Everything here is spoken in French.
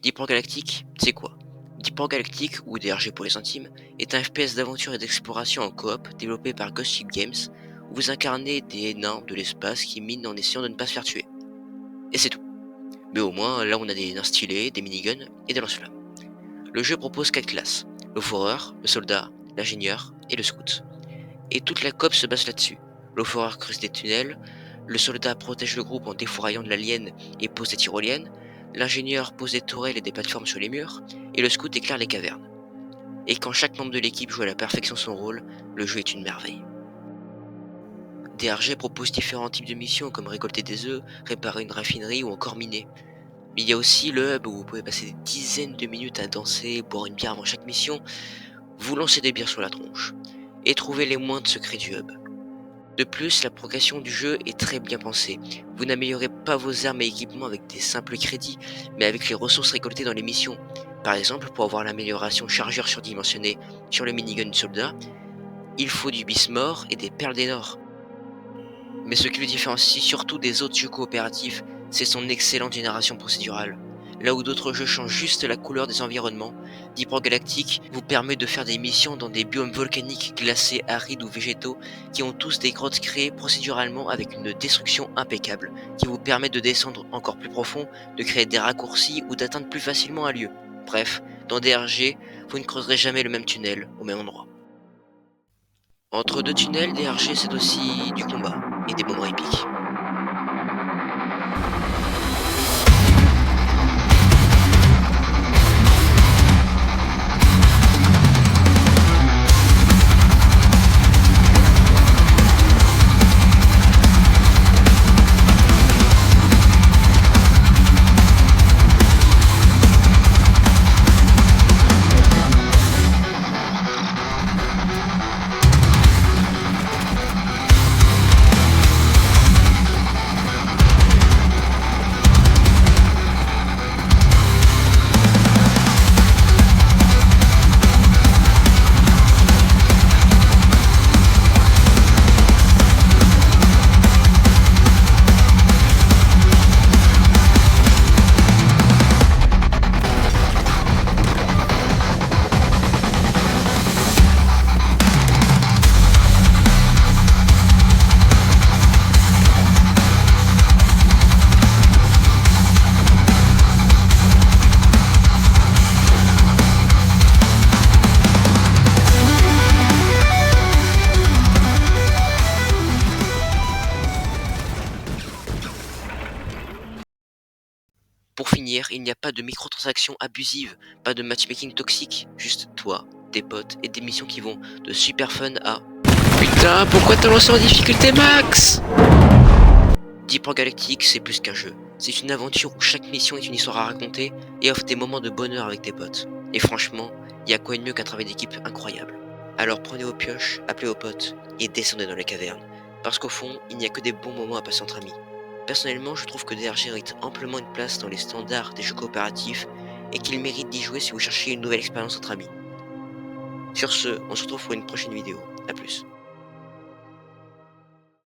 Deep Rock Galactic, c'est quoi? Deep Rock Galactic, ou DRG pour les intimes, est un FPS d'aventure et d'exploration en coop développé par Ghost Ship Games, où vous incarnez des nains de l'espace qui minent en essayant de ne pas se faire tuer. Et c'est tout. Mais au moins, là on a des nains stylés, des miniguns et des lance-flammes. Le jeu propose 4 classes, le foreur, le soldat, l'ingénieur et le scout. Et toute la coop se base là-dessus. Le foreur creuse des tunnels, le soldat protège le groupe en défouraillant de l'alien et pose des tyroliennes, l'ingénieur pose des tourelles et des plateformes sur les murs, et le scout éclaire les cavernes. Et quand chaque membre de l'équipe joue à la perfection son rôle, le jeu est une merveille. DRG propose différents types de missions comme récolter des œufs, réparer une raffinerie ou encore miner. Mais il y a aussi le hub où vous pouvez passer des dizaines de minutes à danser, boire une bière avant chaque mission, vous lancer des bières sur la tronche, et trouver les moindres secrets du hub. De plus, la progression du jeu est très bien pensée. Vous n'améliorez pas vos armes et équipements avec des simples crédits, mais avec les ressources récoltées dans les missions. Par exemple, pour avoir l'amélioration chargeur surdimensionné sur le minigun du soldat, il faut du bismore et des perles d'énor. Mais ce qui le différencie surtout des autres jeux coopératifs, c'est son excellente génération procédurale. Là où d'autres jeux changent juste la couleur des environnements, Deep Rock Galactic vous permet de faire des missions dans des biomes volcaniques, glacés, arides ou végétaux, qui ont tous des grottes créées procéduralement avec une destruction impeccable, qui vous permet de descendre encore plus profond, de créer des raccourcis ou d'atteindre plus facilement un lieu. Bref, dans DRG, vous ne creuserez jamais le même tunnel au même endroit. Entre deux tunnels, DRG c'est aussi du combat et des moments épiques. Pour finir, il n'y a pas de microtransactions abusives, pas de matchmaking toxique, juste toi, tes potes et des missions qui vont de super fun à putain, pourquoi t'as lancé en difficulté max? Deep Rock Galactic, c'est plus qu'un jeu. C'est une aventure où chaque mission est une histoire à raconter et offre des moments de bonheur avec tes potes. Et franchement, y a quoi de mieux qu'un travail d'équipe incroyable. Alors prenez vos pioches, appelez vos potes et descendez dans les cavernes. Parce qu'au fond, il n'y a que des bons moments à passer entre amis. Personnellement, je trouve que DRG mérite amplement une place dans les standards des jeux coopératifs et qu'il mérite d'y jouer si vous cherchez une nouvelle expérience entre amis. Sur ce, on se retrouve pour une prochaine vidéo. A plus.